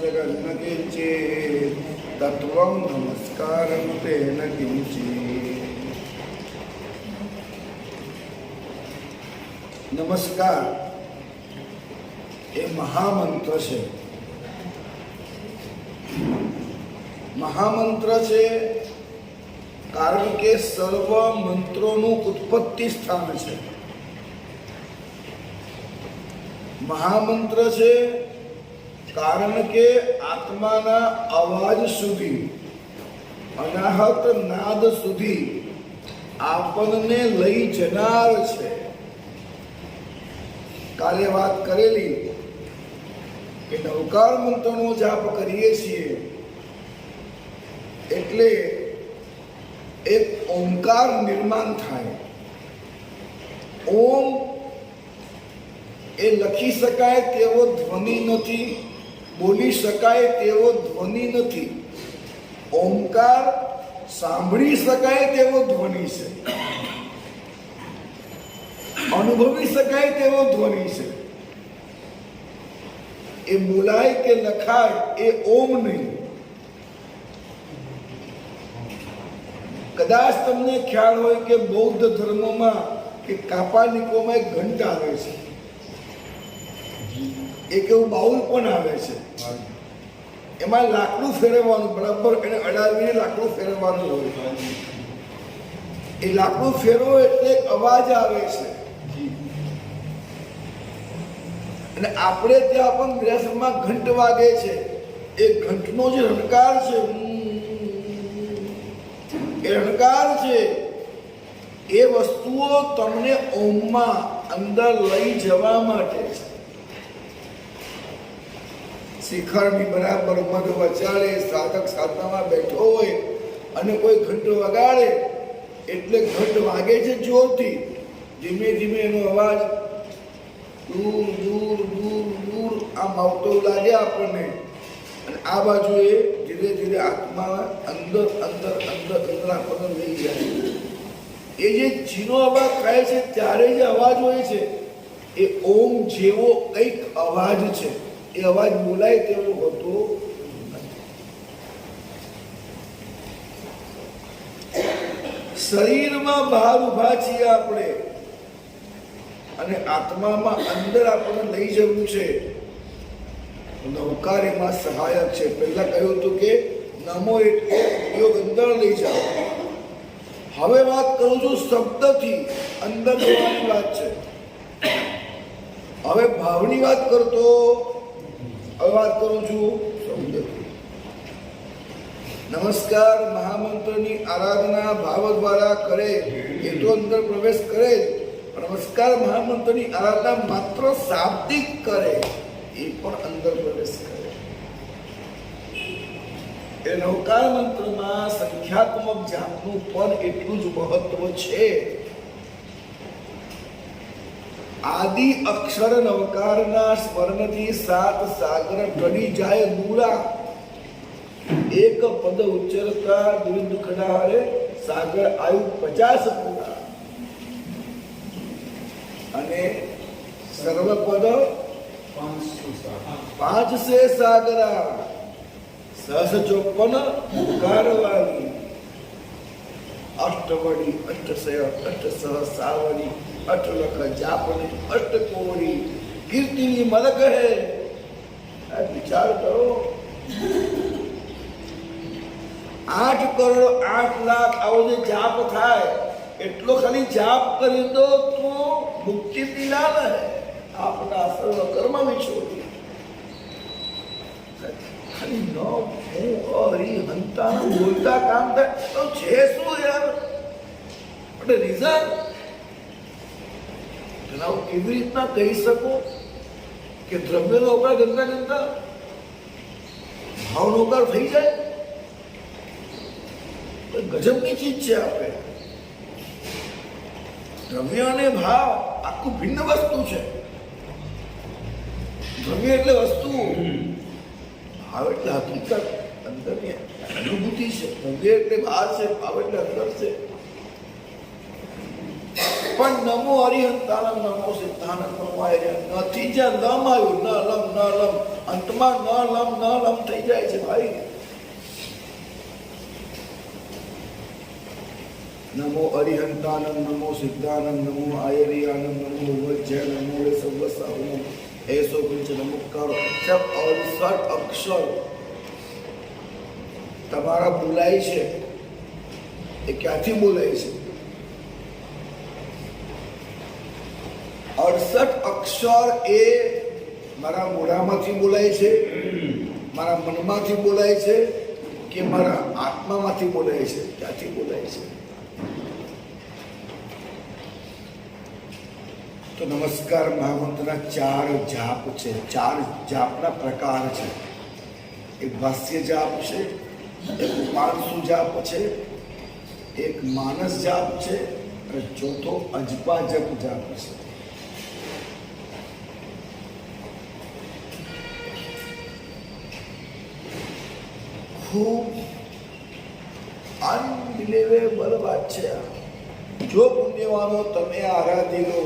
जगन्नकिञ्चित् तत्त्वं नमस्कारं तेन किञ्चित्। नमस्कार એ મહામંત્ર છે. મહામંત્ર છે કારણ કે સર્વ મંત્રોનું ઉત્પત્તિ સ્થાન છે. મહામંત્ર છે કારણ કે આત્માના અવાજ સુધી, અનાહત નાદ સુધી આપણને લઈ જનાર છે. કાલે વાત કરેલી કે નવકાર મંત્રનો જાપ કરીએ છીએ એટલે એક ઓમકાર નિર્માણ થાય. ઓમ એ લખી શકાય તેવો ધ્વનિ નથી, બોલી શકાય તેવો ધ્વનિ નથી. ઓમકાર સાંભળી શકાય તેવો ધ્વનિ છે, અનુભવી શકાય તેવો ધ્વનિ છે. એ બોલાય કે લખાય એ ઓમ નહીં. કદાચ તમને ખ્યાલ હોય કે બૌદ્ધ ધર્મમાં કે કાપાનિકોમાં એક ઘંટ આવે છે, એક એવું બાઉલ પણ આવે છે. એમાં લાકડું ફેરવવાનું, બરાબર એને અડાવીને લાકડું ફેરવવાનું હોય. એ લાકડું ફેરવો એટલે અવાજ આવે છે. અને આપણે ત્યાં પણ ગ્રહમાં ઘંટ વાગે છે. એ ઘંટનો જે રણકાર છે, એ રણકાર છે, એ વસ્તુઓ તમને ઓમમાં અંદર લઈ જવા માટે છે. શિખરની બરાબર મધ વચાળે સાધક સાધનામાં બેઠો હોય અને કોઈ ઘંટ વગાડે એટલે ઘંટ વાગે છે જોરથી. ધીમે ધીમે એનો અવાજ દૂર દૂર દૂર દૂર આમ આવતો લાગે આપણને. અને આ બાજુ એ ધીરે ધીરે આત્મા અંદર અંદર અંદર અંદર આપણને લઈ જાય. એ જે ઝીણો અવાજ થાય છે ત્યારે જે અવાજ હોય છે એ ઓમ જેવો કંઈક અવાજ છે. એ અવાજ બોલાય તેવો હોતો નથી. શરીરમાં બહાર ઉભા છીએ આપણે અને આત્મામાં અંદર આપણને લઈ જવું છે. નવકાર એમાં સહાયક છે. પહેલા કહ્યું હતું કે નમો એટલે યોગ અંદર લઈ જાઓ. હવે વાત કરું છું શબ્દથી અંદર જવાની વાત છે. હવે ભાવની વાત કરતો, હવે વાત કરું છું શબ્દથી. નમસ્કાર મહામંત્રની આરાધના ભાવ દ્વારા કરે એ તો અંદર પ્રવેશ કરે જ. નમસ્કાર મહામંત્રની આરાધના માત્ર શાબ્દિક કરે એ પણ અંદર પ્રવેશ કરે. એ નવકાર મંત્રમાં સંખ્યાત્મક જાપનું પદ એટલું જ મહત્વ છે. આદિ અક્ષર નવકારના સ્મરણથી સાત સાગર ટળી જાય દૂરા. એક પદ ઉચ્ચરતા દુરિંદ ખડારે સાગર આયુ 50 પૂરા. અને સર્વપદ 5 સે સાગરા સહસ 54 ઉગારવાલી. અષ્ટવડી અષ્ટસય અષ્ટસહ સાવડી અષ્ટલખ જાપની અષ્ટકોરી કીર્તિની મલક હે. વિચાર કરો, 8 કરોડ 8 લાખ આવો જે જાપ થાય એટલો ખાલી જાપ કરી દો તો મુક્તિ દિલાલ હે. આપના સર્વ કર્મ વિછોડી ખાલી ન હું હરી હંતા બોલતા કામ થાય તો છે શું યાર? એટલે રીઝન જણાવો કેવી રીતના કહી શકો કે દ્રવ્યનો અવકાર ગંગા ગંગા ભાવનો અવકાર થઈ જાય? ગજબની ચીજ છે. આપણે દ્રવ્ય અને ભાવ આખું ભિન્ન વસ્તુ છે. દ્રવ્ય એટલે વસ્તુ, ભાવ એટલે હકીકત, અંદરની અનુભૂતિ છે. દ્રવ્ય એટલે બહાર છે, ભાવ એટલે અંદર છે. પણ નમો હરિહંતાનમ નમો સિદ્ધાનમ નમો આયર્ય નથી જ્યાં લમ આવ્યું, ન લમ ન લમ, અંતમાં ન લમ ન લમ થઈ જાય છે ભાઈ. નમો અરિહંતાનમ નમો સિદ્ધાનમ નમો આયર્યાનમ નમો વજ્ય નમો સર્વસાવનમ એસો કુંચ નમસ્કારો. સબ 68 અક્ષર તમારા બોલાય છે. એ ક્યાંથી બોલાય છે? 68 અક્ષર એ મારા મોઢામાંથી બોલાય છે, મારા મનમાંથી બોલાય છે કે મારા આત્મામાંથી બોલાય છે? ક્યાંથી બોલાય છે? તો નમસ્કાર મહામંત્રના 4 જાપ છે. 4 જાપના પ્રકાર છે. એક ભાષ્ય જાપ છે, એક ઉપાંશુ જાપ છે, એક માનસ જાપ છે અને ચોથો અજપા જપ જાપ છે. ખૂબ અનબિલિવેબલ વાત છે આ. જો પુણ્યવાનો તમે આરાધી લો,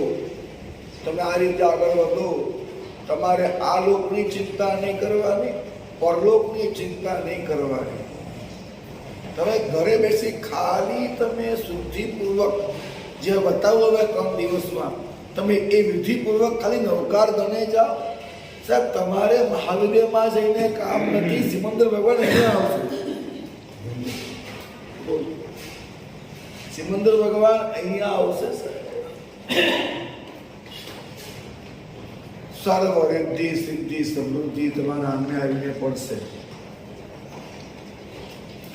તમે આ રીતે આગળ વધો, તમારે આ લોકની ચિંતા નહીં કરવાની, પરલોકની ચિંતા નહીં કરવાની. તમે ઘરે બેસી ખાલી તમે શુદ્ધિપૂર્વક જે બતાવો હવે 3 દિવસમાં તમે એ વિધિપૂર્વક ખાલી નવકાર ગણે જાઓ. સાહેબ તમારે મહાવીરમાં જઈને કામ નથી. સિમંદર ભગવાન અહીંયા આવશે. સિમંદર ભગવાન અહીંયા આવશે સાહેબ. સર્વ રિદ્ધિ સિદ્ધિ સમૃદ્ધિ તમારા આંગણે આવીને પડશે.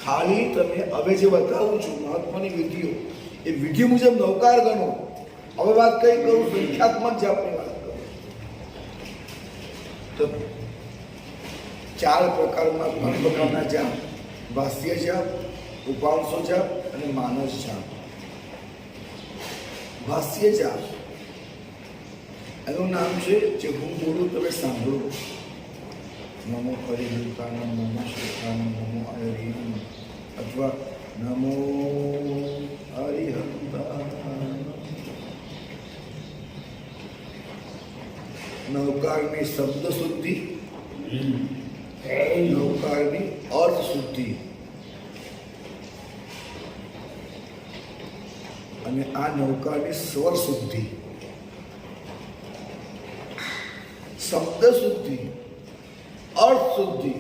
ખાલી તમે હવે જે બતાવું છું મહાત્માની વિધિઓ, એ વિધિ મુજબ નવકાર ગણો. હવે વાત કઈ કરું? સંખ્યાત્મક જાપની વાત કરું તો 4 પ્રકારના 3 પ્રકારના જાપ: ભાષ્ય જાપ, ઉપાંશો જાપ અને માનસ જાપ. ભાષ્ય જાપ એનું નામ છે, જે હું બોલું તમે સાંભળો. નમો હરિહંતાનમ નમો સિદ્ધાનમ નમો આયર્યાનમ અથવા નમો હરિહંતાનમ. નવકારની શબ્દ શુદ્ધિ, નવકારની અર્થ શુદ્ધિ અને આ નવકારની સ્વર શુદ્ધિ. શબ્દ શુદ્ધિ, અર્થ શુદ્ધિ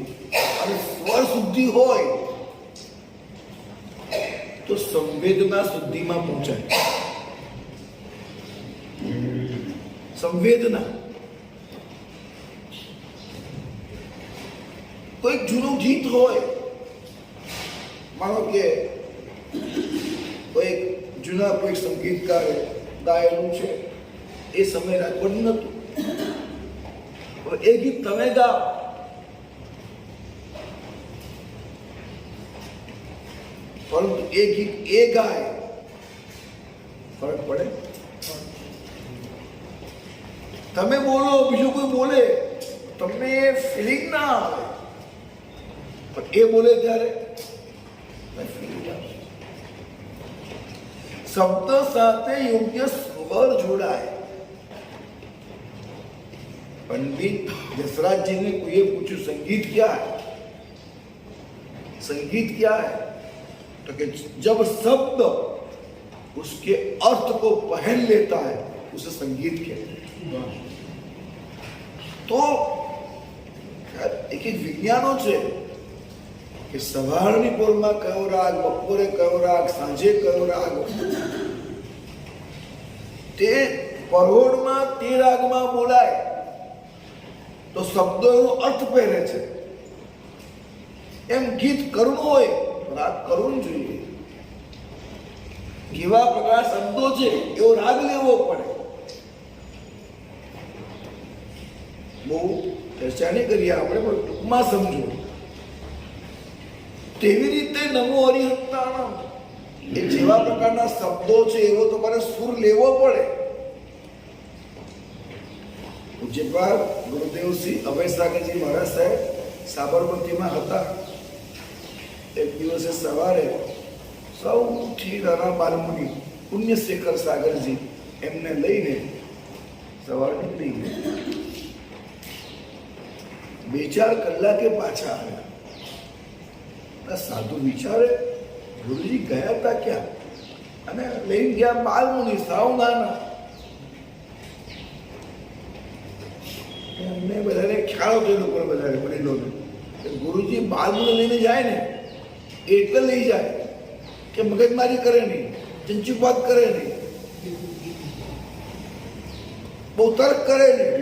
અને સ્વર શુદ્ધિ હોય તો સંવેદના શુદ્ધિમાં પહોંચાય. સંવેદના, કોઈક જૂનું ગીત હોય, માનો કે કોઈ જૂના કોઈ સંગીતકારે ગાયેલું છે, એ સમય રેકોર્ડ નહોતું, એ ગીત તમે ગાઓ, પરંતુ એ ગીત એ ગાય, ફરક પડે? તમે બોલો, બીજું કોઈ બોલે, તમને ફિલિંગ ના આવે, પણ એ બોલે ત્યારે ફિલિંગ આવે. શબ્દ સાથે યોગ્ય સ્વર જોડાય. पंडित जसराज जी ने कोई पूछा संगीत क्या है? संगीत क्या है? तो कि जब शब्द उसके अर्थ को पहन लेता है उसे संगीत कहते हैं. तो एक एक विज्ञानो છે કે સવારની પોરમાં કયો રાગ, બપોરે કયો રાગ, સાંજે કયો રાગ, તે પરોઢમાં તે રાગમાં બોલાય તો શબ્દો એનો અર્થ પહેરે છે. એમ ગીત કરવું હોય તો રાગ કરવું જોઈએ. કેવા પ્રકાર શબ્દો છે એવો રાગ લેવો પડે. બહુ ચર્ચા નહીં કરીએ આપણે, પણ ટૂંકમાં સમજો. તેવી રીતે નમો હરિહંતાનમ એ જેવા પ્રકારના શબ્દો છે એવો તમારે સુર લેવો પડે. પૂજ્યપાદ ગુરુદેવ શ્રી અભય સાગરજી મહારાજ સાહેબ સાબરમતીમાં હતા. એક દિવસે સવારે સૌથી નાના બાલમુનિ પુણ્યશેખર સાગરજી એમને લઈને સવાર નીકળી ગયા. 2-4 કલાકે પાછા આવ્યા. સાધુ વિચારે ગુરુજી ગયા હતા ક્યાં? અને લઈને ગયા બાલમુનિ, સાવ નાના. એમને બધાને ખ્યાલ હતો, એ લોકો બધા વડીલોને, ગુરુજી બાલમુનિ લઈને જાય ને એટલે લઈ જાય કે મગજમારી કરે નહીં, ચંચુપાત કરે નહીં, બહુ તર્ક કરે નહીં,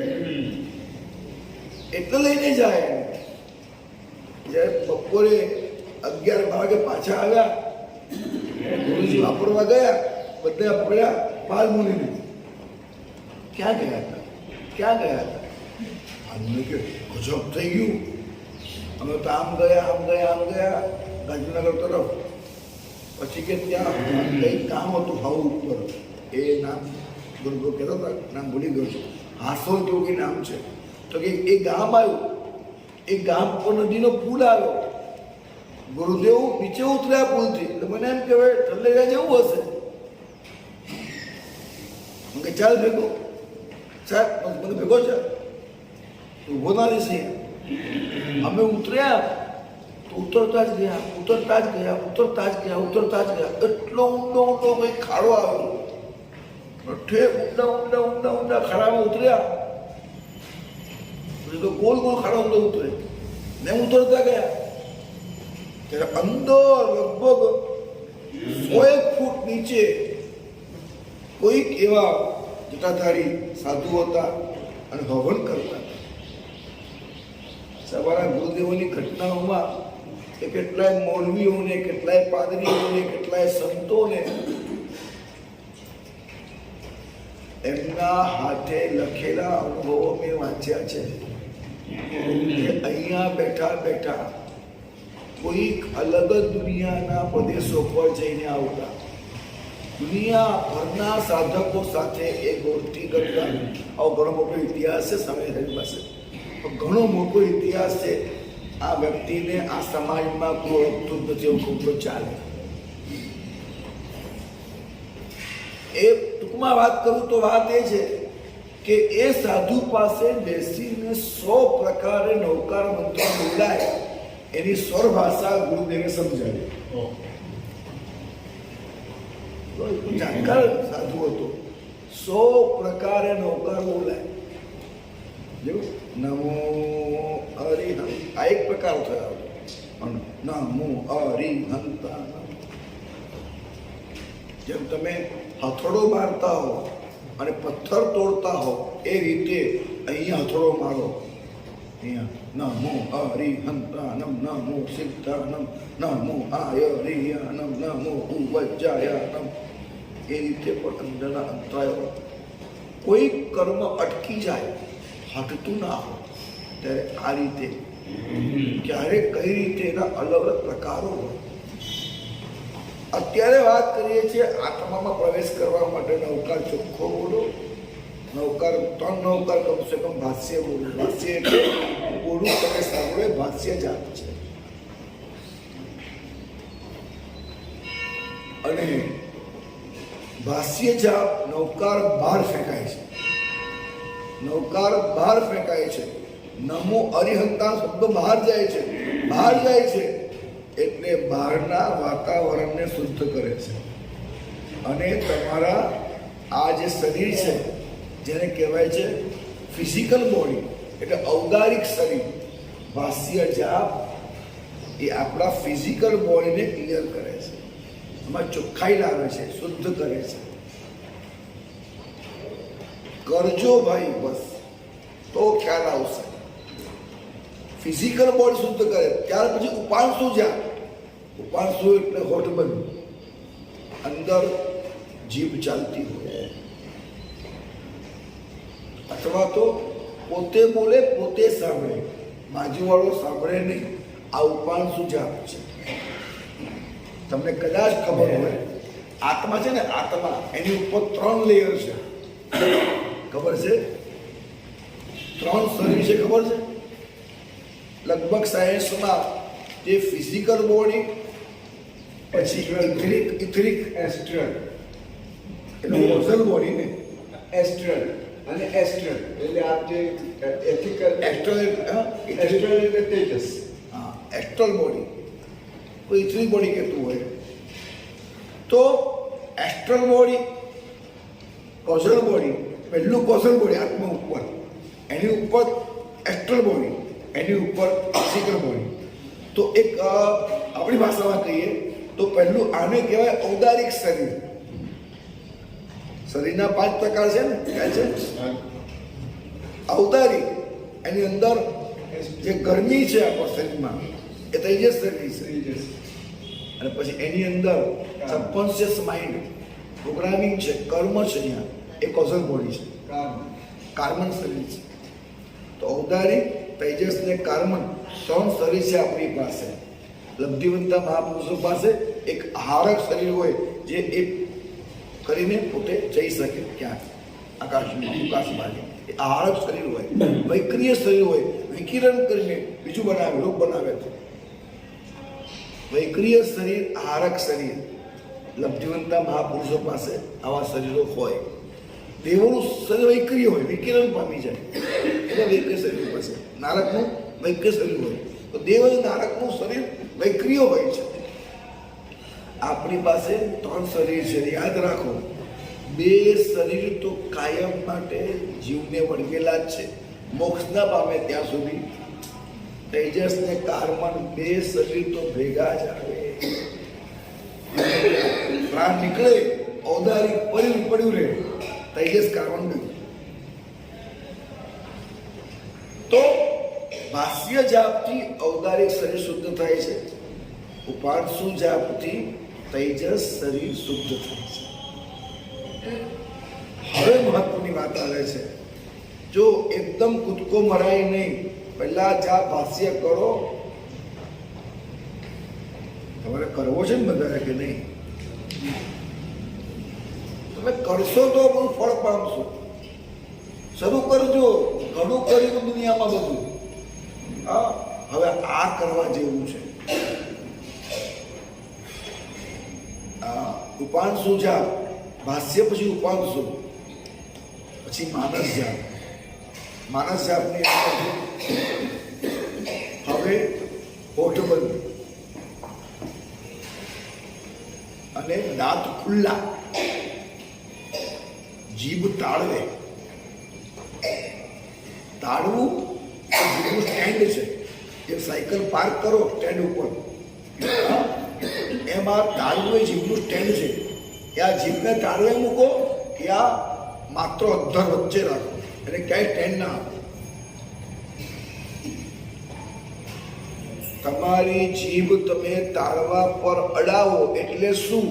એટલે લઈને જાય. જ્યારે બપોરે 11-12 વાગે પાછા આવ્યા, ગુરુજી વાપરવા ગયા, બધા પકડ્યા બાલમુનિને. ક્યાં ગયા હતા? ક્યાં ગયા હતા? અમને કે ગજબ થઈ ગયું, અમે તો આમ ગયા ગાંધીનગર તરફ. પછી કે ત્યાં કંઈ કામ હતું હાઉ ઉપર, એ નામ ગુરુ કહેતા હતા, નામ ભૂલી ગયો છું, હાસો જેવું કંઈ નામ છે. તો કે એ ગામ આવ્યું, એ ગામ પર નદીનો પુલ આવ્યો. ગુરુદેવ નીચે ઉતર્યા પુલથી, એટલે મને એમ કહેવાય ઠલ્લેજા જેવું હશે. મને ચાલ ભેગો, ચાલ મને ભેગો છે, ઉભો ના રહેશે. અમે ઉતર્યા તો ઉતરતા જ ગયા. એટલો ઊંડો કંઈ ખાડો આવ્યો. ઊંડા ખાડામાં ઉતર્યા તો ગોળ ખાડો અંદર ઉતરે ને ઉતરતા ગયા. ત્યારે અંદર લગભગ 100 ફૂટ નીચે કોઈક એવા જટાધારી સાધુ હતા અને હવન કરતા હતા. સવારના ગુરુદેવોની ઘટનાઓમાં કે કેટલાય મૌલવીઓને, કેટલાય પાદરીઓને, કેટલાય સંતોને એમના હાથે લખેલા અનુભવો મેં વાંચ્યા છે કે અહીંયા બેઠા કોઈક અલગ જ દુનિયાના પ્રદેશો પર જઈને આવતા, દુનિયાભરના સાધકો સાથે એ ગોષ્ઠી કરતા. આવો ઘણો મોટો ઇતિહાસ છે સમયની પાસે, ઘણો મોટો ઇતિહાસ છે. આ વ્યક્તિને આ સમાજમાં કોઈ ઓળખતું જ નથી, એવું ખોટો ચાલે. એ ટૂંકમાં વાત કરું તો વાત એ છે કે એ સાધુ પાસે બેસીને 100 પ્રકારે નૌકાર મંત્રો બોલાય, એની સ્વર ભાષા ગુરુદેવે સમજાવી. જાણકાર સાધુ હતો. 100 પ્રકારે નૌકાર બોલાય. જેવું નમો હરિહંત, આ એક પ્રકાર થયો. નમો હરિહંતા. જેમ તમે હથોડો મારતા હો અને પથ્થર તોડતા હો, એ રીતે અહીંયા હથોડો મારો. અહીંયા નમો હરિહંતાનમ, નમો સિદ્ધાનમ, નમો આયરિયાનમ, નમો ઉવજ્જાયાનમ. એ રીતે પણ અંદરના અંતરાયો, કોઈ કર્મ અટકી જાય, હટતું ના હોય, ત્યારે આ રીતે ક્યારે કઈ રીતે એના અલગ અલગ પ્રકારો હોય. અત્યારે વાત કરીએ છીએ આત્મામાં પ્રવેશ કરવા માટે નૌકાર ચોખ્ખો બોલો, નૌકાર 3 નૌકાર કમસે કમ ભાષ્ય બોલો. ભાષ્ય એટલે બોલું તમે સાંભળો, ભાષ્ય જાત છે. અને ભાષ્ય જાપ નૌકાર બહાર ફેંકાય છે, નૌકાર બહાર ફેંકાય છે. નમો અરિહંતા શબ્દ બહાર જાય છે એટલે બહારના વાતાવરણને શુદ્ધ કરે છે. અને તમારા આ જે શરીર છે, જેને કહેવાય છે ફિઝિકલ બોડી, એટલે ઔદારિક શરીર, ભાષ્ય જાપ એ આપણા ફિઝિકલ બોડીને ક્લિયર કરે છે, એમાં ચોખ્ખાઈ લાવે છે, શુદ્ધ કરે છે. કરજો ભાઈ, બસ તો ખ્યાલ આવશે. ફિઝિકલ બોડી શુદ્ધ કરે. ત્યાર પછી ઉપાંશુ જાપ. ઉપાંશુ એટલે હોઠ બંધ, અંદર જીભ ચાલતી હોય, અથવા તો પોતે બોલે પોતે સાંભળે, બાજુવાળો સાંભળે નહીં. આ ઉપાંશુ જાપ છે. તમને કદાચ ખબર હોય, આત્મા છે ને, આત્મા એની ઉપર 3 લેયર છે. ખબર છે? 3 શરીર છે, ખબર છે? લગભગ સાયન્સમાં જે ફિઝિકલ બોડી, પછી ઇથરિક એસ્ટ્રલ એટલે મોઝલ બોડી ને એસ્ટ્રલ અને એસ્ટ્રલ એટલે આપ જે એથિકલ એસ્ટ્રલ એસ્ટ્રલ એટલે તેજસ. હા, એસ્ટ્રલ બોડી કોઈ ઇથરી બોડી કહેતું હોય તો એસ્ટ્રલ બોડી, કોઝલ બોડી, પહેલું કોઝલ બોડી આત્મા ઉપર, એની ઉપર એસ્ટ્રલ બોડી, એની ઉપર ફિઝિકલ બોડી. તો એક આપણી ભાષામાં કહીએ તો પહેલું આને કહેવાય ઔદારિક શરીર. શરીરના 5 પ્રકાર છે ને, ક્યાં છે? ઔદારિક, એની અંદર જે ગરમી છે આપણા શરીરમાં એ તેજસ શરીર છે. અને પછી એની અંદર સબકોન્શિયસ માઇન્ડ પ્રોગ્રામિંગ છે, કર્મ છે, અહીંયા એ કોઝલ બોડી છે, કાર્બન શરીર છે. તો ઔદારિક, તેજસ ને કાર્બન 3 શરીર છે આપણી પાસે. લબ્ધિવંતા મહાપુરુષો પાસે એક આહારક શરીર હોય જે એક કરીને પોતે જઈ શકે ક્યાંક આકાશમાં, અવકાશમાં. એ આહારક શરીર હોય. વૈક્રિય શરીર હોય, વિકિરણ કરીને બીજું બનાવે, રોગ બનાવે છે. વૈક્રિય શરીર, આહારક શરીર, લબ્ધિવંતા મહાપુરુષો પાસે આવા શરીરો હોય. દેવોનું શરીર વૈક્રિય હોય, વિકિરણ પામી જાય એટલે વૈક્રિય શરીર પાસે. નારકનું વૈક્રિય શરીર હોય. તો દેવ અને નારકનું શરીર વૈક્રિય હોય છે. આપણી પાસે 3 શરીર છે, યાદ રાખો. 2 શરીર તો કાયમ માટે જીવને વળગેલા જ છે, મોક્ષ ના પામે ત્યાં સુધી. તેજસ ને કાર્બન 2 શરીર તો ભેગા જ આવે. પ્રાણ નીકળે ઔદારિક પડ્યું રહે, તેજસ કાર્બન ગયું. તો ભાષ્ય જાપથી ઔદારિક શરીર શુદ્ધ થાય છે, ઉપાંશુ જાપથી તેજસ શરીર શુદ્ધ થાય છે. હવે મહત્વની વાત આવે છે. જો એકદમ કૂદકો મરાય નહીં, પહેલા જા ભાષ્ય કરો. તમારે કરવો છે ને બધાને કે નહીં? તમે કરશો તો બહુ ફળ પામશો. શરૂ કરજો, ઘણું કર્યું દુનિયામાં બધું. હા, હવે આ કરવા જેવું છે. ઉપાંશુ જાપ, ભાષ્ય પછી ઉપાંશુ, પછી માનસ જાપ. માનસ જાપની અંદર હવે હોઠ બંધ અને દાંત ખુલ્લા, જીભ તાળવે. તાળવું જીભનું સ્ટેન્ડ છે. જે સાયકલ પાર્ક કરો સ્ટેન્ડ ઉપર, એમાં તાળવું એ જીભનું સ્ટેન્ડ છે. કે આ જીભને તાળવે મૂકો કે આ માત્ર અધ્ધર વચ્ચે રાખો, એટલે ક્યાંય સ્ટેન્ડ ના આપો. તમારી જીભ તમે તાળવા પર અડાવો એટલે શું?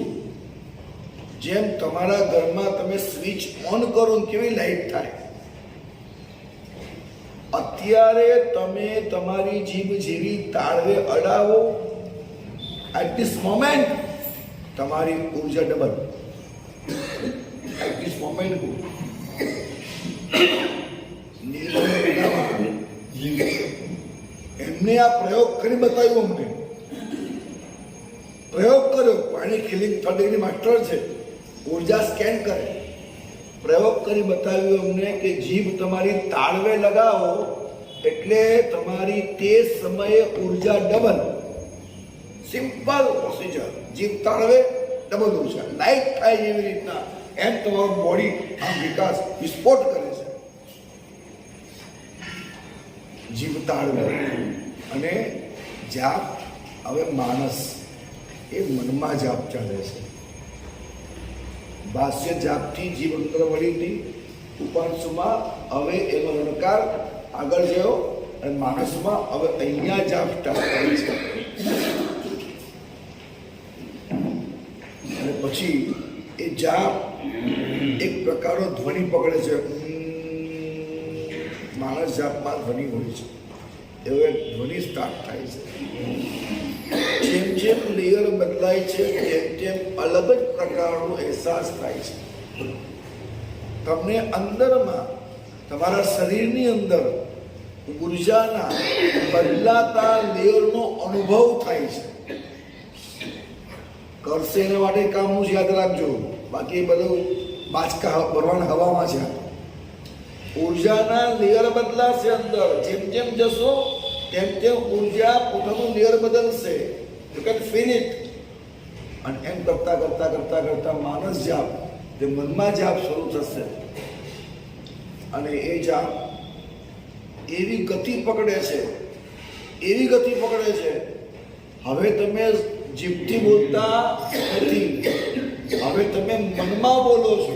જેમ તમારા ઘરમાં તમે સ્વિચ ઓન કરો ને કેવી લાઈટ થાય, અત્યારે તમે તમારી જીભ જેવી તાળવે અડાવો, એટ ધીસ મોમેન્ટ તમારી ઉર્જા ડબલ. એટ ધીસ મોમેન્ટ એમને આ પ્રયોગ કરી બતાવ્યો. અમને પ્રયોગ કર્યો. પાણી ખીલિંગ 3rd ડિગ્રી માસ્ટર છે, ઉર્જા સ્કેન કરે. પ્રયોગ કરી બતાવ્યું અમને કે જીભ તમારી તાળવે લગાવો એટલે તમારી તે સમયે ઉર્જા ડબલ. Simple procedure. જીભ તાળવે ડબલ ઉર્જા. લાઈટ થાય એવી રીતના એમ તમારું બોડી આમ વિકાસ વિસ્ફોટ કરે છે. જીભ તાળવે. અને જાપ હવે માણસ એ મનમાં જાપ ચાલે છે. ભાષ્ય જાપથી જીભ અંદર વળી હતી. ઉપાંશુમાં હવે એનો રણકાર આગળ ગયો અને માણસમાં હવે અહીંયા જાપ સ્ટાર્ટ કરી છે. અને પછી એ જાપ એક પ્રકારનો ધ્વનિ પકડે છે. માણસ જાપમાં ધ્વનિ હોય છે, એવો એક ધ્વનિ સ્ટાર્ટ થાય છે. જેમ જેમ લેયર બદલાય છે તેમ તેમ અલગ જ પ્રકારનો અહેસાસ થાય છે. તમને અંદરમાં તમારા શરીરની અંદર ઉર્જાના બદલાતા લેયરનો અનુભવ થાય છે. કરશે એના માટે કામનું યાદ રાખજો, બાકી બધું બાચકા ભરવાના હવામાં છે. ઉર્જાના લેયર બદલાશે અંદર. જેમ જેમ જશો તેમ તેમ ઉર્જા પોતાનું લેયર બદલશે. You can feel it. અને એમ કરતા કરતા કરતા કરતા માનસ જાપ, જે મનમાં જાપ શરૂ થશે, અને એ જાપ એવી ગતિ પકડે છે, એવી ગતિ પકડે છે, હવે તમે જીભથી બોલતા નથી, હવે તમે મનમાં બોલો છો.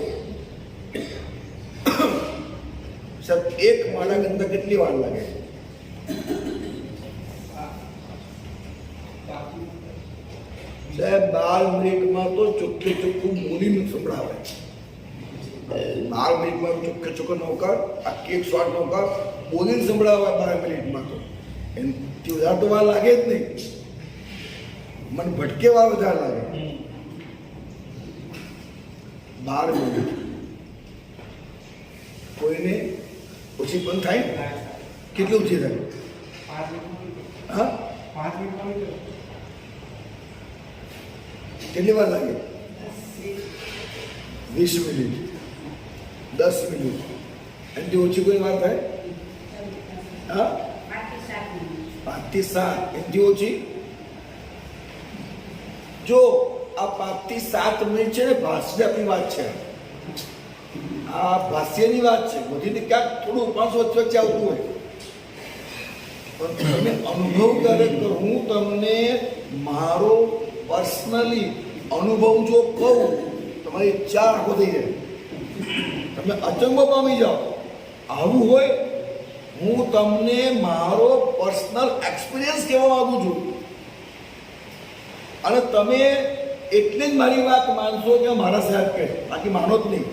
સાહેબ, એક માળા અંદર કેટલી વાર લાગે? સાહેબ 12 મિનિટમાં તો ચોખ્ખે ચોખ્ખું બોલીને સંભળાવે. 12 મિનિટમાં ચોખ્ખે ચોખ્ખો નૌકાર, આખી 108 નૌકાર બોલીને સંભળાવે 12 મિનિટમાં. તો એનાથી વધારે તો વાર લાગે જ નહીં. મને ભટકે વાર વધારે લાગે. 12 મિનિટ કોઈને ઓછી પણ થાય? કેટલી ઓછી થાય? હા, કેટલી વાર લાગે? 20 મિનિટ, 10 મિનિટ. એનાથી ઓછી કોઈ વાર થાય? હા, 5 થી 7. એનાથી ઓછી? જો આ 5 થી 7 મિનિટ છે ને, ભાષ્યની વાત છે. આ ભાષ્યની વાત છે. બધીને ક્યાંક થોડું 5 વચ્ચે આવતું હોય, પણ તમે અનુભવ ત્યારે કરો. હું તમને મારો પર્સનલી અનુભવ જો કહું, તમારી ઈચ્છા આખો થઈ જાય, તમે અચંબો પામી જાઓ. આવું હોય, હું તમને મારો પર્સનલ એક્સપિરિયન્સ કહેવા માંગુ છું. અને તમે એટલી જ મારી વાત માનશો કે મારા સાહેબ કહે, બાકી માનો જ નહીં.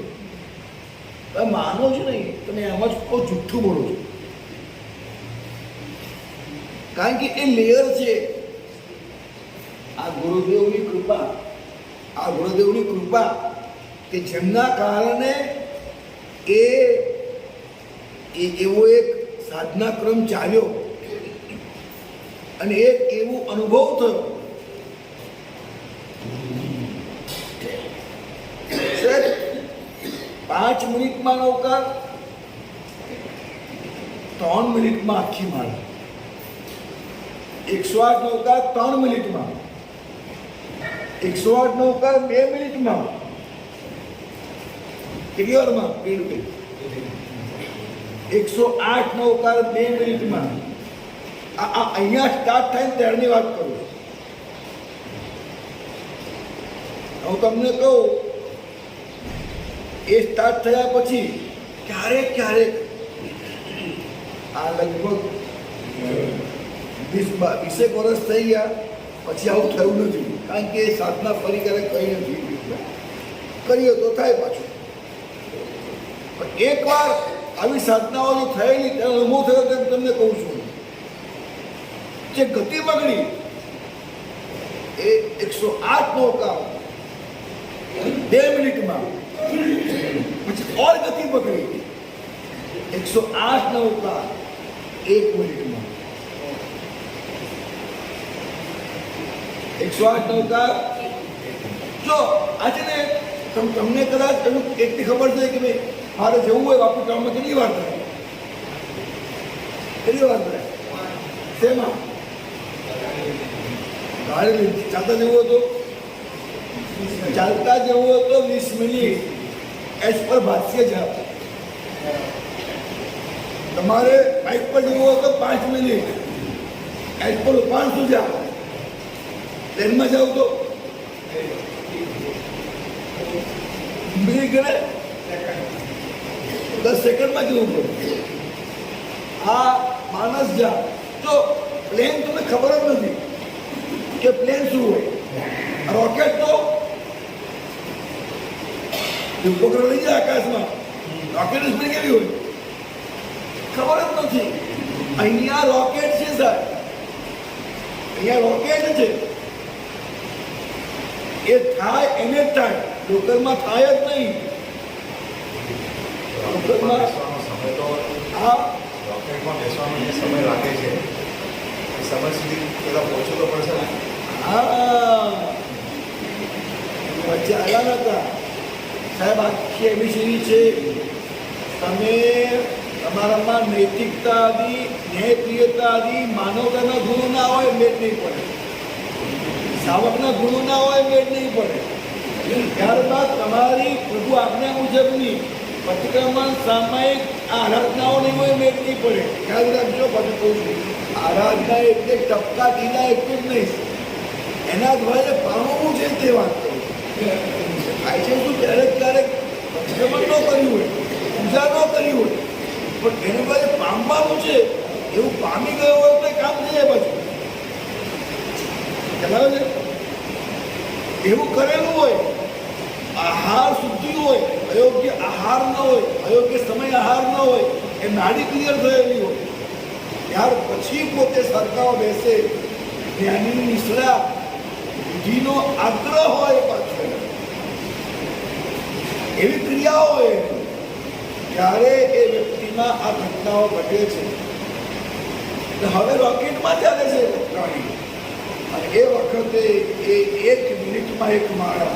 તમે માનો છો નહીં, તમે એમ જ કોઈ જુઠ્ઠું બોલો છો. કારણ કે એ લેયર છે. આ ગુરુદેવની કૃપા, આ ગુરુદેવની કૃપા કે જેમના કારણે એવો એક સાધના ક્રમ ચાલ્યો અને એક એવું અનુભવ થયો. સર 5 મિનિટમાં નૌકાર, 3 મિનિટમાં આખી માળા. 108 નૌકાર 3 મિનિટમાં, 108 નૌકાર 2 મિનિટમાં. કેટલી વારમાં? 108 નૌકાર 2 મિનિટમાં. આ અહીંયા સ્ટાર્ટ થાય ત્યારની વાત કરું. હું તમને કહું, એ સ્ટાર્ટ થયા પછી ક્યારેક ક્યારેક આ લગભગ 20 વર્ષ થઈ ગયા પછી આવું થયું નથી. કારણ કે સાધના ફરી ક્યારેક કંઈ નથી કરીએ તો થાય પાછું. પણ એકવાર આવી સાધનાઓ જો થયેલી ત્યારે અનુભવ થયો તેમ તમને કહું છું. જે ગતિ પકડી એ 108 નૌકા 2 મિનિટમાં, પછી ઓર ગતિ પકડી 108 નૌકા 1 મિનિટમાં. 108 નૌકા. જો આજે ને તમને કદાચ એટલી ખબર છે કે ભાઈ મારે જવું હોય બાપુ કામમાં કેટલી વાર થાય? કેટલી વાર થાય? શેમાં? ગાડી ચાલતા જવું હતો, ચાલતા જવું હતો 20 મિનિટ એસ પર ભાષ્ય જાપ. તમારે બાઇક પર જવું હોય તો 5 મિનિટ એસ પર 500 જાપ. ટ્રેનમાં જાવ તો મિનિટ ગણે 10 સેકન્ડમાં જવું પડે. આ માનસ જાપ. તો પ્લેન તમને ખબર જ નથી કે પ્લેન શું હોય. રોકેટ તો ઉપગ્રહ લઈ જાય આકાશમાં, રોકેટની સ્પીડ કેવી હોય ખબર જ નથી. અહીંયા રોકેટ છે સાહેબ, અહીંયા રોકેટ છે. એ થાય એને જ થાય, લોકલમાં થાય જ નહીં. લોકલમાં હા રોકેટમાં બેસવાનો જે સમય લાગે છે એ સમય સુધી પેલા પહોંચવું તો પડશે ને. હા વચ્ચે આવ્યા નતા સાહેબ આખી એબીસીડી છે. તમે તમારામાં નૈતિકતા આદિ, ન્યાયપ્રિયતા આદિ, માનવતાના ગુણો ના હોય મેળ નહીં પડે. સાવકના ગુણો ના હોય મેળ નહીં પડે. ત્યારબાદ તમારી પ્રભુ આજ્ઞા મુજબની પ્રતિક્રમણ સામાયિક આરાધનાઓ નહીં હોય મેળ નહીં પડે. ખ્યાલ રાખજો. પછી કહું છું, આરાધના એટલે ટપકા ઢીલા એટલું જ નહીં, એના દ્વારા પામવું છે તે વાત કરું. થાય છે શું, ક્યારેક ક્યારેક પ્રતિક્રમણ ન કર્યું હોય, પૂજા ન કરી હોય, પણ એને બદલે પામવાનું છે એવું પામી ગયો હોય તો કામ થઈ જાય. પાછું ખ્યાલ છે, એવું કરેલું હોય, આહાર શુદ્ધિ હોય, અયોગ્ય આહાર ન હોય, અયોગ્ય સમય આહાર ન હોય, એ નાડી ક્લિયર થયેલી હોય, ત્યાર પછી પોતે સરકારો બેસે, જ્ઞાનની નિષ્ઠા બુદ્ધિનો આગ્રહ હોય, પાછળ એવી ક્રિયાઓ હોય, ત્યારે એ વ્યક્તિમાં આ ઘટનાઓ ઘટે છે. હવે રોકેટમાં ચાલે છે પ્રાણી, અને એ વખતે એ 1 મિનિટમાં 1 માળા,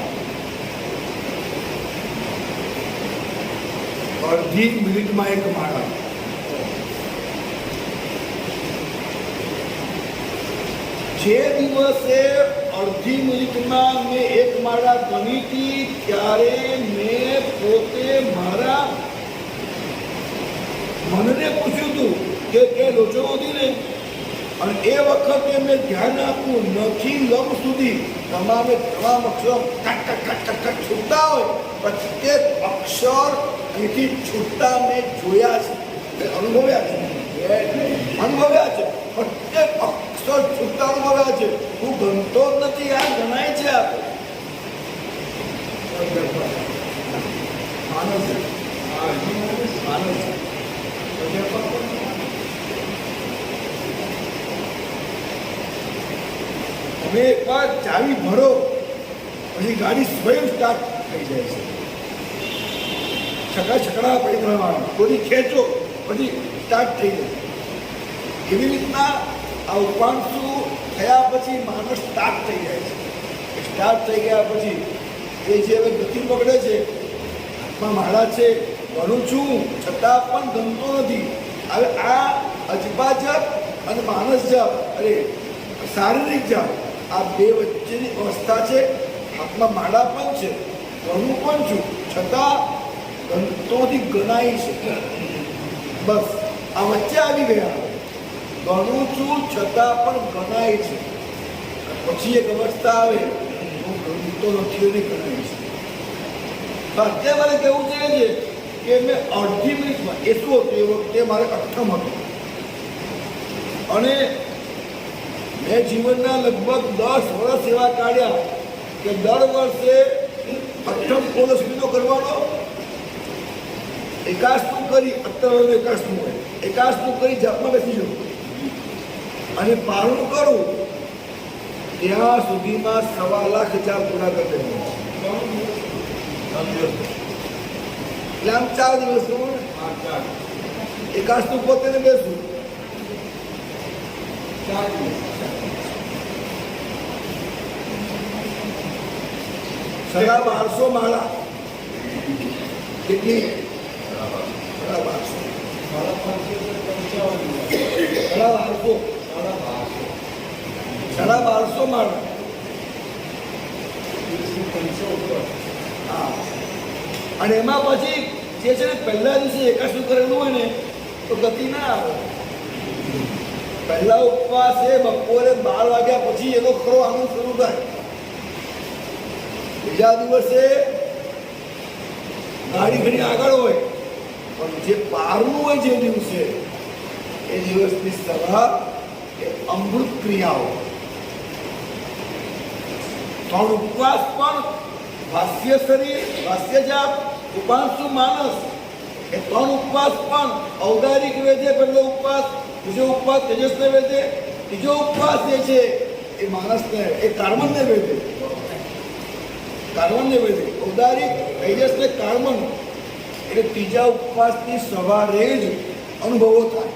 અડધી મિનિટમાં 1 માળા, જે દિવસે અડધી મિનિટમાં મેં 1 માળા ગણી હતી, ત્યારે મેં પોતે મારા મનને પૂછ્યું હતું કે લોચો હતી ને, અને એ વખતે મેં ધ્યાન આપ્યું નથી લમ સુધી તમામે તમામ અક્ષરો કટ કટ કટ કટ કટ છૂટતા હોય, પ્રત્યેક અક્ષર અહીંથી છૂટતા મેં જોયા છે, અનુભવ્યા છે. પ્રત્યેક અક્ષર છૂટતા અનુભવ્યા છે. હું ગણતો જ નથી, આ ગણાય છે. આ માનસ તમે એકવાર ચાવી ભરો પછી ગાડી સ્વયં સ્ટાર્ટ થઈ જાય છે. છકડા પડી જવાનું, થોડી ખેંચો પછી સ્ટાર્ટ થઈ જાય. એવી રીતના આ ઉપાંશુ થયા પછી માણસ સ્ટાર્ટ થઈ જાય છે. સ્ટાર્ટ થઈ ગયા પછી એ જે હવે ગતિ પકડે છે, હાથમાં માળા છે, ભણું છું છતાં પણ ગમતો નથી. હવે આ અજબા જપ અને માનસ જપ, અરે શારીરિક જપ, આ બે વચ્ચેની અવસ્થા છે. હાથમાં માળા પણ છે, ભણું પણ છું છતાં ગમતોથી ગણાય છે. બસ આ વચ્ચે આવી ગયા. ગણું છું છતાં પણ ગણાય છે. પછી એક અવસ્થા આવે, હું ગમતો નથી અને ગણાય છે. અત્યારે કેવું છે કે મેં અડધી મિનિટમાં, એ શું હતું એ વખતે મારે અઠમ હતું, અને મેં જીવનના લગભગ 10 વર્ષ એવા કાઢ્યા કે દર વર્ષે અઠમ કોલસમીનો કરવાનો, એકાસનું કરી, અત્યારે એકાસનું હોય, એકાસનું કરી જાપમાં બેસી જવું અને પારણું કરું, ત્યાં સુધીમાં 1.25 લાખ જાપ પૂરા કરી દેવા. એટલે આમ 4 દિવસનું એકાસનું પોતે બેસું 4 દિવસ. 1250 માળા કેટલી? 1250 માળા. હા, અને એમાં પછી જે છે ને પહેલા દિવસે એકાસનું કરેલું હોય ને તો ગતિ ના આવે. પહેલા ઉપવાસ એ બપોરે 12 વાગ્યા પછી એનો ખરો આનંદ શરૂ થાય. બીજા દિવસે ગાડી ઘણી આગળ હોય, પણ જે પારનું હોય જે દિવસે, એ દિવસની સભા એ અમૃત ક્રિયાઓ. 3 ઉપવાસ પણ ભાષ્ય શરીર, ભાષ્ય જાપ, ઉપાંશુ માનસ, એ 3 ઉપવાસ પણ ઔદારિક વેદે પહેલો ઉપવાસ, બીજો ઉપવાસ તેજસને વેદે, ત્રીજો ઉપવાસ જે છે એ માનસને, એ કાર્બનને વેદે, કાર્બનને વેદે, ઔદારિક તેજસને કાર્બન. એટલે ત્રીજા ઉપવાસની સવારે જ અનુભવો થાય.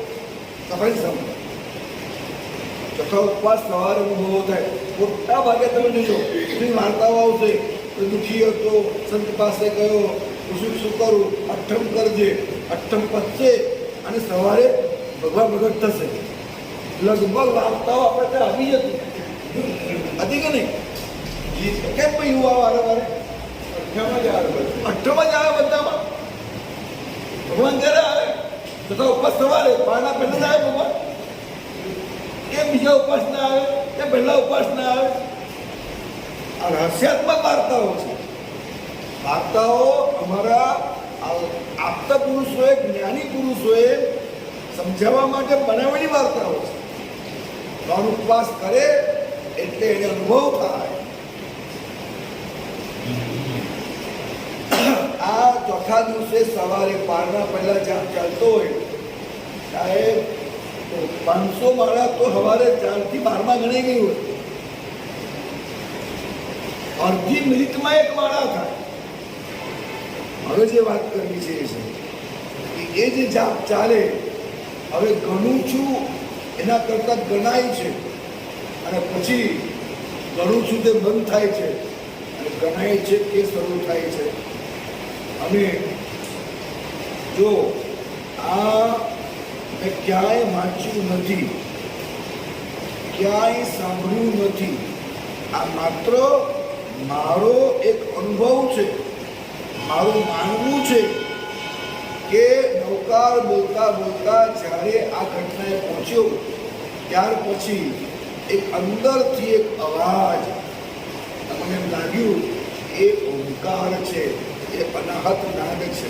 તમારી સમજ ચોથા ઉપવાસ સવારે અનુભવો થાય. મોટા ભાગે તમે જોજો એની વાર્તાઓ આવશે તો દુઃખી હતો, સંત પાસે ગયો, પૂછ્યું શું કરું? અઠ્ઠમ કરજે. અઠ્ઠમ પતશે અને સવારે ભગવા ભગત થશે. લગભગ વાર્તાઓ આપણે ત્યાં આવી હતી કે નહીં? કેમ ભાઈ યુવા વારે વારે અઠ્ઠમ જ આવે બધામાં. ભગવાન ક્યારે આવે? બધા ઉપવાસ સવારે પાના પહેલા ના આવે ભગવાન. કેમ બીજા ઉપવાસ ના આવે? કેમ પહેલા ઉપવાસ ના આવે? આ રહસ્યાત્મક વાર્તાઓ છે. વાર્તાઓ અમારા આપતા પુરુષોએ, જ્ઞાની પુરુષોએ સમજાવવા માટે બનાવેલી વાર્તાઓ છે. ત્રણ ઉપવાસ કરે એટલે એને અનુભવ થાય. આ ચોથા દિવસે સવારે પારના પહેલા જ્યાં ચાલતો હોય સાહેબ, 500 માળા તો સવારે 4 થી 12 ગણાઈ ગઈ હોય. અડધી મિનિટમાં એક માળા થાય. હવે જે વાત કરવી છે એ છે કે એ જે જાપ ચાલે, હવે ગણું છું એના કરતાં ગણાય છે, અને પછી ગણું છું તે બંધ થાય છે, અને ગણાય છે તે શરૂ થાય છે. અને જો આ મેં ક્યાંય વાંચ્યું નથી, ક્યાંય સાંભળ્યું નથી, આ માત્ર મારો એક અનુભવ છે, મારું માનવું છે કે નવકાર બોલતા બોલતા જ્યારે આ ઘટનાએ પહોંચ્યો ત્યાર પછી એક અંદરથી એક અવાજ મને લાગ્યું, એ ઓમકાર છે, એ અનાહત નાદ છે.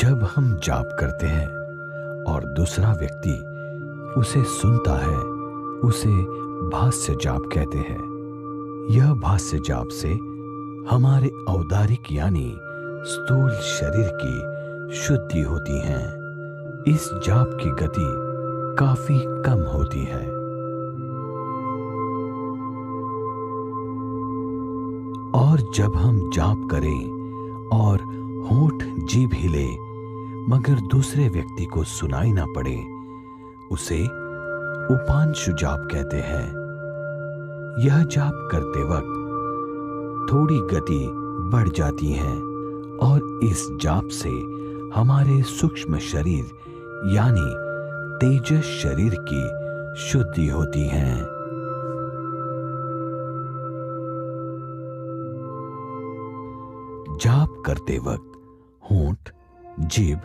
जब हम जाप करते हैं और दूसरा व्यक्ति उसे सुनता है, उसे भाष्य जाप कहते हैं. यह भाष्य जाप से हमारे औदारिक यानी स्थूल शरीर की शुद्धि होती है. इस जाप की गति काफी कम होती है. और जब हम जाप करें और होंठ जीभ हिले मगर दूसरे व्यक्ति को सुनाई ना पड़े, उसे उपांशु जाप कहते हैं. यह जाप करते वक्त थोड़ी गति बढ़ जाती है और इस जाप से हमारे सूक्ष्म शरीर यानी तेजस शरीर की शुद्धि होती है. जाप करते वक्त होंठ जीभ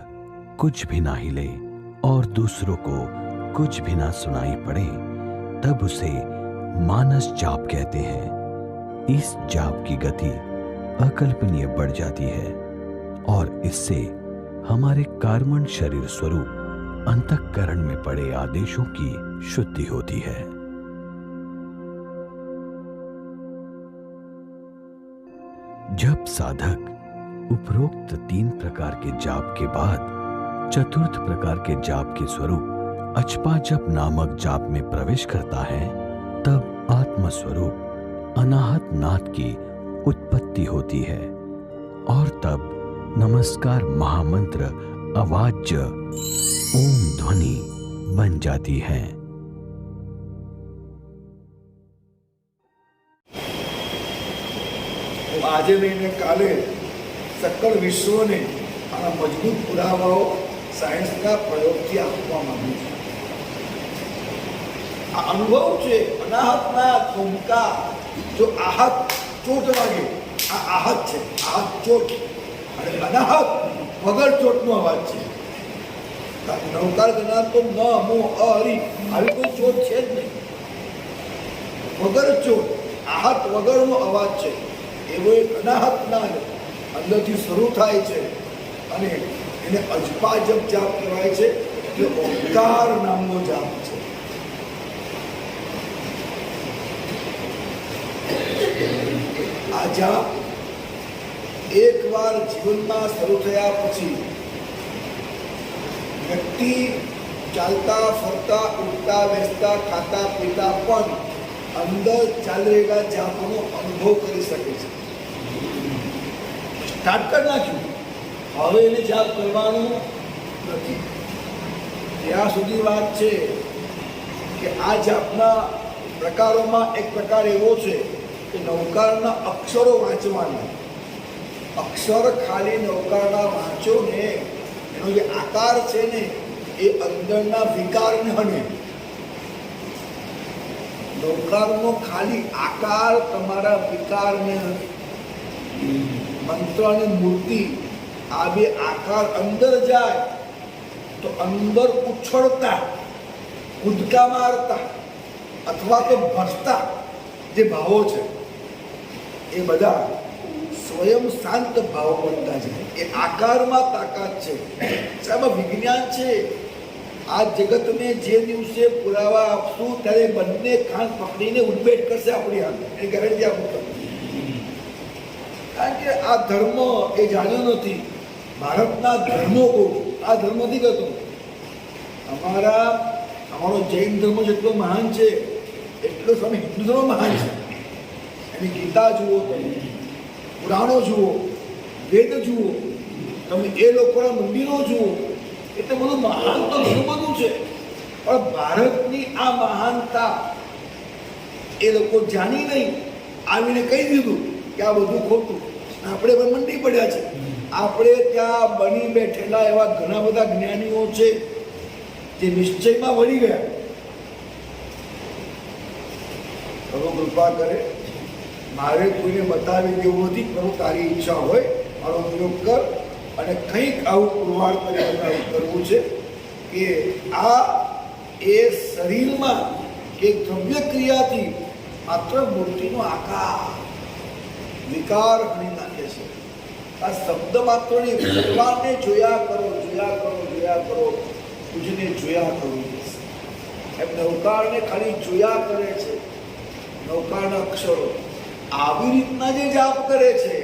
कुछ भी ना हिले और दूसरों को कुछ भी ना सुनाई पड़े, तब उसे मानस जाप कहते हैं. इस जाप की गति अकल्पनीय बढ़ जाती है और इससे हमारे कार्मण शरीर स्वरूप अंतःकरण में पड़े आदेशों की शुद्धि होती है. जब साधक उपरोक्त 3 प्रकार के जाप के बाद चतुर्थ प्रकार के जाप के स्वरूप अचपा जप नामक जाप में प्रवेश करता है, तब आत्मस्वरूप अनाहत नाद की उत्पत्ति होती है और तब नमस्कार महामंत्र अवाज्य ओम ध्वनि बन जाती है. આજે નહીં કાલે સકળ વિશ્વને આના મજબૂત પુરાવાઓ સાયન્સના પ્રયોગથી આપવામાં આવ્યું છે. આ અનુભવ છે અનાહતના ઓમકાર. જો આહત ચોટ વાગે, આ આહત છે, આહત ચોટ, અને અનાહત વગર ચોટનો અવાજ છે. નવકાર ગણાર તો ન મો અરી આવી કોઈ ચોટ છે જ નહીં. વગર ચોટ, આહત વગરનો અવાજ છે. એવો એક અનાહત નાદ અંદરથી શરૂ થાય છે અને એને અજપા જપ જાપ કહેવાય છે, એટલે ઓમકાર નામનો જાપ છે. આ જાપ એકવાર જીવનમાં શરૂ થયા પછી વ્યક્તિ ચાલતા ફરતા ઉઠતા બેસતા ખાતા પીતા પણ અંદર ચાલી રહેલા જાપનો અનુભવ કરી શકે છે. સ્ટાર્ટ કરી નાખ્યું હવે એને જાપ કરવાનું નથી. ત્યાં સુધી વાત છે કે આ જાપના પ્રકારોમાં એક પ્રકાર એવો છે કે નૌકારના અક્ષરો વાંચવાના. અક્ષર ખાલી નૌકારના વાંચો ને એનો જે આકાર છે ને એ અંદરના વિકારને હને. નૌકારનો ખાલી આકાર તમારા વિકારને મંત્ર અને મૂર્તિ આ બે આકાર અંદર જાય તો અંદર ઉછળતા, કૂદકા મારતા અથવા તો ભસતા જે ભાવો છે એ બધા સ્વયં શાંત ભાવ બનતા જાય. એ આકારમાં તાકાત છે. સાહેબ વિજ્ઞાન છે. આ જગતને જે દિવસે પુરાવા આપશું ત્યારે બંને કાન પકડીને ઉદ્ભેટ કરશે આપણી હાથ. એ ગેરંટી આપું તમને. કારણ કે આ ધર્મ એ જાણ્યો નથી. ભારતના ધર્મો કહું છું, આ ધર્મ નથી કહેતો. અમારો જૈન ધર્મ જેટલો મહાન છે એટલો તમે હિન્દુ ધર્મ મહાન છે. એની ગીતા જુઓ, તમે પુરાણો જુઓ, વેદ જુઓ, તમે એ લોકોના મંદિરો જુઓ, એટલે બધું મહાન તો ઘણું બધું છે. પણ ભારતની આ મહાનતા એ લોકો જાણી નહીં, આવીને કહી દીધું કે આ બધું ખોટું. આપણે પણ મંડી પડ્યા છે. આપણે ત્યાં બની બેઠેલા એવા ઘણા બધા જ્ઞાનીઓ છે જે નિશ્ચયમાં વળી ગયા. પ્રભુ કૃપા કરે. મારે કોઈને બતાવી દેવું નથી. પ્રભુ તારી ઈચ્છા હોય મારો ઉપયોગ કર. અને કંઈક આવું પુરવાર કરીને કરવું છે કે આ એ શરીરમાં કે દ્રવ્ય ક્રિયાથી માત્ર મૂર્તિનો આકાર વિકાર કરી નાખે છે. આ શબ્દ માત્રની ભગવાનને જોયા કરો, જોયા કરો, જોયા કરો, તુજને જોયા કરો. એમ નૌકારને ખાલી જોયા કરે છે. નૌકારના અક્ષરો આવી રીતના જે જાપ કરે છે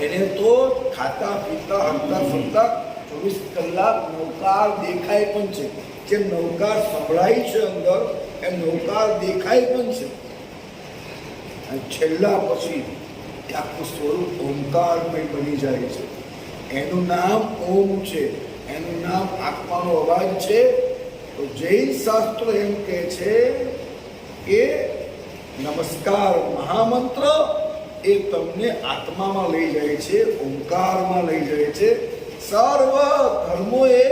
એને તો ખાતા પીતા હરતા ફરતા 24 કલાક નૌકાર દેખાય પણ છે. જેમ નૌકાર સંભળાય છે અંદર એમ નૌકાર દેખાય પણ છે. અને છેલ્લા પછી આખું સ્વરૂપ ઓમકારમય બની જાય છે. એનું નામ ઓમ છે. એનું નામ આત્માનો અવાજ છે. તો જૈન શાસ્ત્ર એમ કહે છે કે નમસ્કાર મહામંત્ર એ તમને આત્મામાં લઈ જાય છે, ઓમકારમાં લઈ જાય છે. સર્વ ધર્મોએ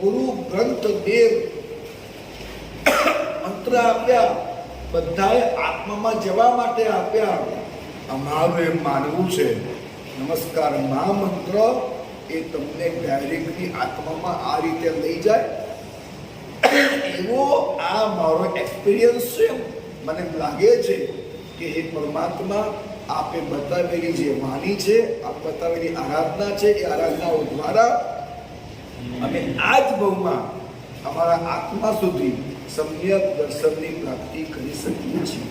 ગુરુ ગ્રંથ દેવ મંત્ર આપ્યા, બધાએ આત્મામાં જવા માટે આપ્યા. અમારું એમ માનવું છે નમસ્કાર મહામંત્ર એ તમને ડાયરેક્ટલી આત્મામાં આ રીતે લઈ જાય. એવો આ મારો એક્સપિરિયન્સ છે. મને લાગે છે કે એ પરમાત્મા આપે બતાવેલી જે વાણી છે, આપ બતાવેલી આરાધના છે, એ આરાધનાઓ દ્વારા અમે આ જ ભાવમાં અમારા આત્મા સુધી સમ્યક દર્શનની પ્રાપ્તિ કરી શકીએ છીએ.